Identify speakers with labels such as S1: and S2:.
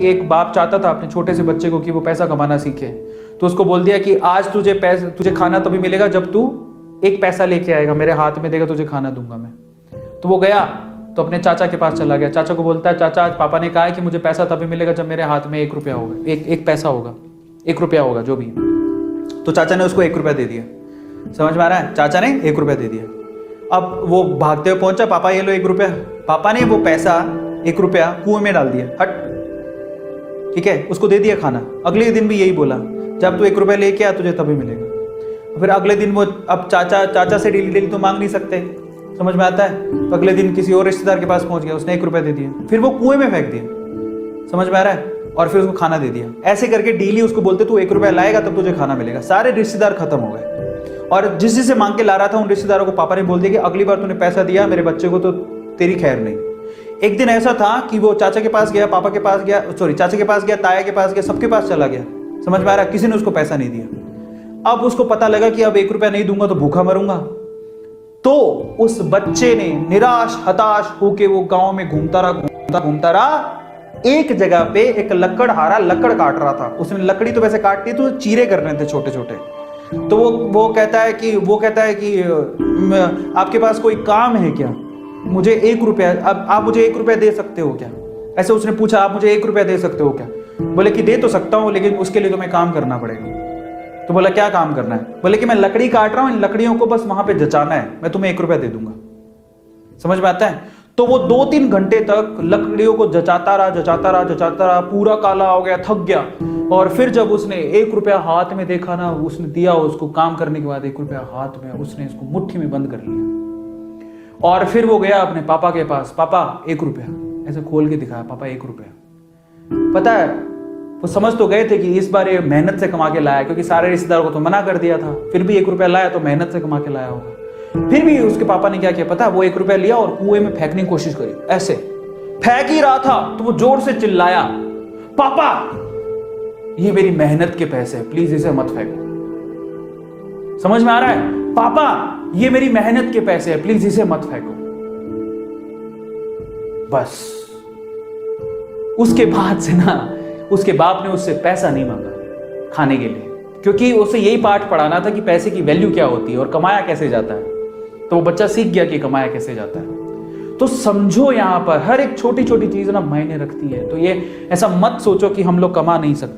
S1: एक बाप चाहता था अपने छोटे से बच्चे को कि वो पैसा कमाना सीखे, तो उसको बोल दिया कि आज तुझे खाना तभी मिलेगा जब तू एक पैसा लेके आएगा, मेरे हाथ में देगा, तुझे खाना दूंगा मैं। तो वो गया तो अपने चाचा के पास चला गया। चाचा को बोलता है, चाचा आज पापा ने कहा है कि मुझे पैसा तभी मिलेगा जब मेरे हाथ में 1 रुपया होगा, एक पैसा होगा, 1 रुपया होगा जो भी। तो चाचा ने उसको 1 रुपया दे दिया। समझ में आ रहा है? चाचा ने 1 रुपया दे दिया। अब वो भागते हुए पहुंचा, पापा ये लो 1 रुपया। पापा ने वो पैसा 1 रुपया कुएं में डाल दिया, हट, ठीक है, उसको दे दिया खाना। अगले दिन भी यही बोला, जब तू 1 रुपया लेके आ तुझे तभी मिलेगा। फिर अगले दिन वो, अब चाचा से डेली तो मांग नहीं सकते, समझ में आता है? तो अगले दिन किसी और रिश्तेदार के पास पहुंच गया, उसने 1 रुपया दे दिया, फिर वो कुएं में फेंक दिया। समझ में आ रहा है? और फिर उसको खाना दे दिया। ऐसे करके डेली उसको बोलते तू 1 रुपया लाएगा तब तुझे खाना मिलेगा। सारे रिश्तेदार खत्म हो गए, और जिससे मांग के ला रहा था उन रिश्तेदारों को पापा ने बोल दिया कि अगली बार तूने पैसा दिया मेरे बच्चे को तो तेरी खैर नहीं। एक दिन ऐसा था कि वो चाचा के पास गया, पापा के पास गया, चाचा के पास गया, ताया के पास गया, सबके पास चला गया। समझ में आ रहा है? किसी ने उसको पैसा नहीं दिया। अब उसको पता लगा कि अब 1 रुपया नहीं दूंगा तो भूखा मरूंगा। तो उस बच्चे ने निराश हताश होके वो गांव में घूमता रहा। एक जगह पे एक लकड़हारा लकड़ काट रहा था। उसने लकड़ी तो वैसे काटती तो चीरे करने थे छोटे छोटे। तो वो कहता है कि आपके पास कोई काम है क्या? मुझे 1 रुपया, अब आप मुझे 1 रुपया दे सकते हो क्या? ऐसे उसने पूछा, आप मुझे 1 रुपया दे सकते हो क्या? बोले कि दे तो सकता हूं, लेकिन उसके लिए तुम्हें काम करना पड़ेगा। तो बोला क्या काम करना है? बोले कि मैं लकड़ी काट रहा हूं, इन लकड़ियों को बस वहां पे जचाना है, मैं तुम्हें 1 रुपया दे दूंगा। समझ में आता है? तो वो 2-3 घंटे तक लकड़ियों को जचाता रहा, पूरा काला हो गया, थक गया। और फिर जब उसने 1 रुपया हाथ में देखा ना, उसने दिया उसको काम करने के बाद 1 रुपया हाथ में, उसने इसको मुट्ठी में बंद कर लिया। और फिर वो गया अपने पापा के पास, पापा 1 रुपया, ऐसे खोल के दिखाया, पापा 1 रुपया। पता है वो समझ तो गए थे कि इस बार ये मेहनत से कमा के लाया, क्योंकि सारे रिश्तेदारों को तो मना कर दिया था, फिर भी 1 रुपया लाया तो मेहनत से कमा के लाया होगा। फिर भी उसके पापा ने क्या किया पता है? वो 1 रुपया लिया और कुएं में फेंकने की कोशिश करी। ऐसे फेंक ही रहा था तो वो जोर से चिल्लाया, पापा ये मेरी मेहनत के पैसे हैं, प्लीज इसे मत फेंको। समझ में आ रहा है? पापा ये मेरी मेहनत के पैसे हैं, प्लीज इसे मत फेंको। बस उसके बाद से ना उसके बाप ने उससे पैसा नहीं मांगा खाने के लिए, क्योंकि उसे यही पाठ पढ़ाना था कि पैसे की वैल्यू क्या होती है और कमाया कैसे जाता है। तो वो बच्चा सीख गया कि कमाया कैसे जाता है। तो समझो यहां पर हर एक छोटी छोटी चीज ना मायने रखती है। तो ये ऐसा मत सोचो कि हम लोग कमा नहीं सकते।